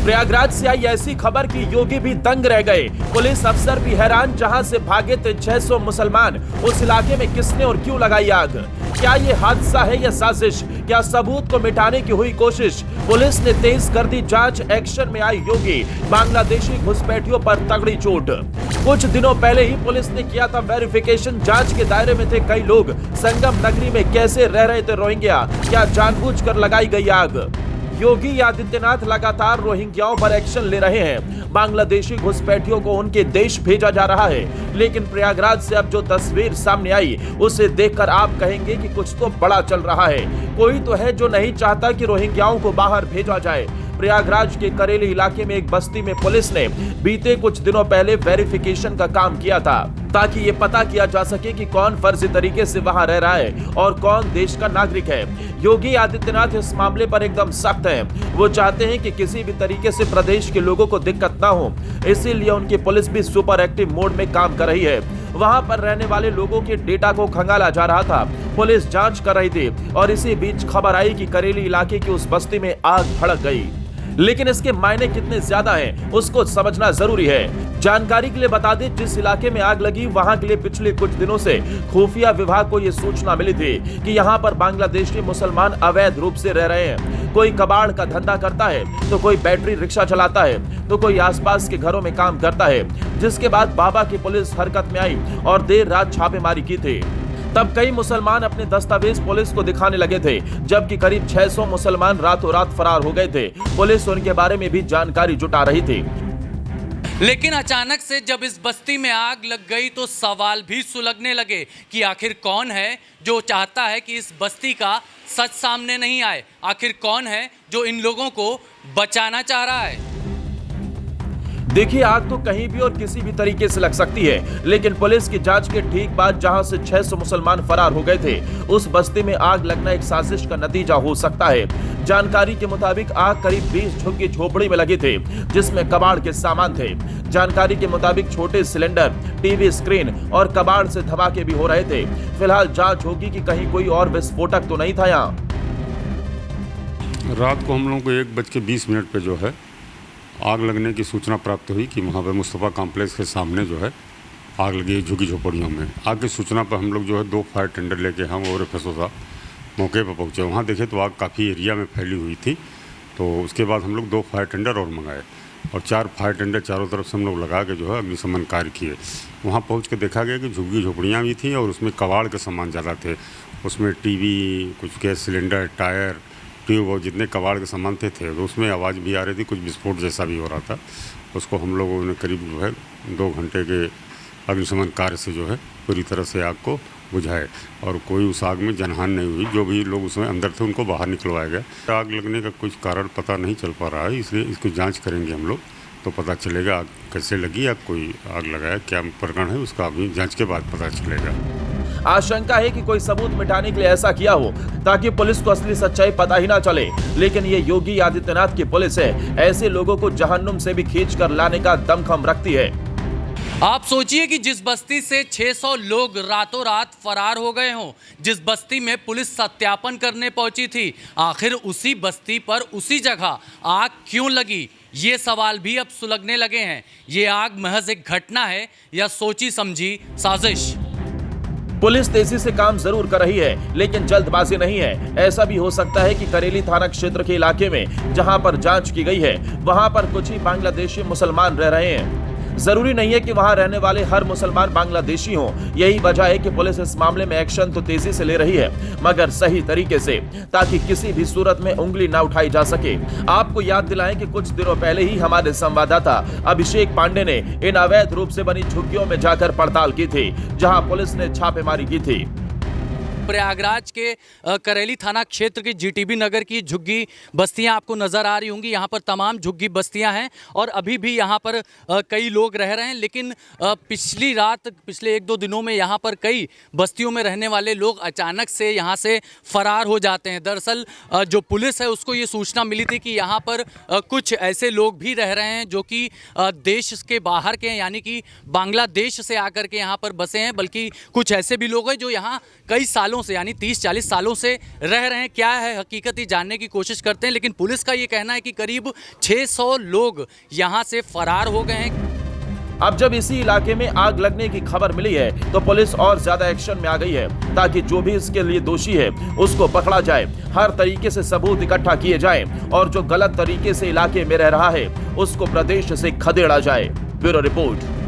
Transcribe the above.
प्रयागराज से आई ऐसी खबर कि योगी भी दंग रह गए। पुलिस अफसर भी हैरान, जहां से भागे थे 600 मुसलमान, उस इलाके में किसने और क्यों लगाई आग? क्या ये हादसा है या साजिश? क्या सबूत को मिटाने की हुई कोशिश? पुलिस ने तेज कर दी जांच, एक्शन में आई योगी। बांग्लादेशी घुसपैठियों पर तगड़ी चोट। कुछ दिनों पहले ही पुलिस ने किया था वेरिफिकेशन, जांच के दायरे में थे कई लोग। संगम नगरी में कैसे रह रहे थे रोहिंग्या? क्या जानबूझकर लगाई गई आग? योगी आदित्यनाथ लगातार रोहिंग्याओं पर एक्शन ले रहे हैं। बांग्लादेशी घुसपैठियों को उनके देश भेजा जा रहा है, लेकिन प्रयागराज से अब जो तस्वीर सामने आई उसे देखकर आप कहेंगे कि कुछ तो बड़ा चल रहा है। कोई तो है जो नहीं चाहता कि रोहिंग्याओं को बाहर भेजा जाए। प्रयागराज के करेली इलाके में एक बस्ती में पुलिस ने बीते कुछ दिनों पहले वेरिफिकेशन का काम किया था, ताकि ये पता किया जा सके कि कौन फर्जी तरीके से वहां रह रहा है और कौन देश का नागरिक है। योगी आदित्यनाथ इस मामले पर एकदम सख्त हैं। वो चाहते हैं कि किसी भी तरीके से प्रदेश के लोगों को दिक्कत ना हो, इसीलिए उनकी पुलिस भी सुपर एक्टिव मोड में काम कर रही है। वहां पर रहने वाले लोगों के डेटा को खंगाला जा रहा था। पुलिस जांच कर रही थी और इसी बीच खबर आई कि करेली इलाके की उस बस्ती में आग भड़क गई। लेकिन इसके मायने कितने ज्यादा हैं, उसको समझना जरूरी है। जानकारी के लिए बता दें, जिस इलाके में आग लगी वहां के लिए पिछले कुछ दिनों से खुफिया विभाग को यह सूचना मिली थी कि यहां पर बांग्लादेशी मुसलमान अवैध रूप से रह रहे हैं। कोई कबाड़ का धंधा करता है, तो कोई बैटरी रिक्शा चलाता है, तो कोई आसपास के घरों में काम करता है। जिसके बाद बाबा की पुलिस हरकत में आई और देर रात छापेमारी की थी। तब कई मुसलमान अपने दस्तावेज पुलिस को दिखाने लगे थे, जबकि करीब 600 मुसलमान रातों रात फरार हो गए थे। पुलिस उनके बारे में भी जानकारी जुटा रही थी। लेकिन अचानक से जब इस बस्ती में आग लग गई तो सवाल भी सुलगने लगे कि आखिर कौन है जो चाहता है कि इस बस्ती का सच सामने नहीं आए? आखिर कौन है जो इन लोगों को बचाना चाह रहा है? देखिए, आग तो कहीं भी और किसी भी तरीके से लग सकती है, लेकिन पुलिस की जांच के ठीक बाद जहां से 600 मुसलमान फरार हो गए थे, उस बस्ती में आग लगना एक साजिश का नतीजा हो सकता है। जानकारी के मुताबिक आग करीब 20 झुग्गी झोपड़ी में लगी थी, जिसमें कबाड़ के सामान थे। जानकारी के मुताबिक छोटे सिलेंडर, टीवी स्क्रीन और कबाड़ से धमाके भी हो रहे थे। फिलहाल जांच होगी कि कहीं कोई और विस्फोटक तो नहीं था यहाँ। रात को हम लोगों को 1:20 पे जो है आग लगने की सूचना प्राप्त हुई कि वहाँ पर मुस्तफ़ा कॉम्प्लेक्स के सामने जो है आग लगी है झुग्गी झोपड़ियों में। आग की सूचना पर हम लोग जो है 2 फायर टेंडर लेके हम और फसोसा मौके पर पहुँचे। वहाँ देखे तो आग काफ़ी एरिया में फैली हुई थी, तो उसके बाद हम लोग 2 फायर टेंडर और मंगाए और 4 फायर टेंडर चारों तरफ से हम लोग लगा के जो है अग्निशमन कार्य किए। वहाँ पहुँच के देखा गया कि झुग्गी झोपड़ियाँ भी थी और उसमें कबाड़ के सामान ज़्यादा थे। उसमें टीवी, कुछ गैस सिलेंडर, टायर, ट्यूब और जितने कबाड़ के सामान थे तो उसमें आवाज़ भी आ रही थी, कुछ विस्फोट जैसा भी हो रहा था। उसको हम लोगों ने करीब जो है 2 घंटे के अग्निशमन कार्य से जो है पूरी तरह से आग को बुझाए और कोई उस आग में जनहानि नहीं हुई। जो भी लोग उसमें अंदर थे उनको बाहर निकलवाया गया। आग लगने का कुछ कारण पता नहीं चल पा रहा है, इसलिए इसकी जाँच करेंगे हम लोग तो पता चलेगा आग कैसे लगी या कोई आग लगाया, क्या प्रकरण है उसका अभी जाँच के बाद पता चलेगा। आशंका है कि कोई सबूत मिटाने के लिए ऐसा किया हो ताकि पुलिस को असली सच्चाई पता ही ना चले, लेकिन ये योगी आदित्यनाथ की पुलिस है, ऐसे लोगों को जहन्नुम से भी खींच कर लाने का दमखम रखती है। आप सोचिए कि जिस बस्ती से 600 लोग रातों रात फरार हो गए हों, जिस बस्ती में पुलिस सत्यापन करने पहुंची थी, आखिर उसी बस्ती पर उसी जगह आग क्यों लगी? ये सवाल भी अब सुलगने लगे हैं। ये आग महज एक घटना है या सोची समझी साजिश? पुलिस तेजी से काम जरूर कर रही है, लेकिन जल्दबाजी नहीं है। ऐसा भी हो सकता है कि करेली थाना क्षेत्र के इलाके में जहां पर जांच की गई है, वहां पर कुछ ही बांग्लादेशी मुसलमान रह रहे हैं। जरूरी नहीं है कि वहां रहने वाले हर मुसलमान बांग्लादेशी हों। यही वजह है कि पुलिस इस मामले में एक्शन तो तेजी से ले रही है, मगर सही तरीके से, ताकि किसी भी सूरत में उंगली ना उठाई जा सके। आपको याद दिलाएं कि कुछ दिनों पहले ही हमारे संवाददाता अभिषेक पांडे ने इन अवैध रूप से बनी झुग्गियों में जाकर पड़ताल की थी, जहां पुलिस ने छापेमारी की थी। प्रयागराज के करेली थाना क्षेत्र की जीटीबी नगर की झुग्गी बस्तियां आपको नज़र आ रही होंगी। यहाँ पर तमाम झुग्गी बस्तियां हैं और अभी भी यहाँ पर कई लोग रह रहे हैं, लेकिन पिछली रात, पिछले 1-2 दिनों में यहाँ पर कई बस्तियों में रहने वाले लोग अचानक से यहाँ से फरार हो जाते हैं। दरअसल जो पुलिस है उसको ये सूचना मिली थी कि यहाँ पर कुछ ऐसे लोग भी रह रहे हैं जो कि देश के बाहर के हैं, यानी कि बांग्लादेश से आकर के यहाँ पर बसे हैं, बल्कि कुछ ऐसे भी लोग हैं जो यहाँ कई साल सालों से यानी 30-40 सालों से रह रहे हैं। क्या है हकीकत ये जानने की कोशिश करते हैं, लेकिन पुलिस का ये कहना है कि करीब 600 लोग यहाँ से फरार हो गए हैं। अब जब इसी इलाके में आग लगने की खबर मिली है तो पुलिस और ज्यादा एक्शन में आ गई है ताकि जो भी इसके लिए दोषी है उसको पकड़ा जाए, हर तरीके से सबूत इकट्ठा किए जाएं और जो गलत तरीके से इलाके में रह रहा है उसको प्रदेश से खदेड़ा जाए। Bureau report.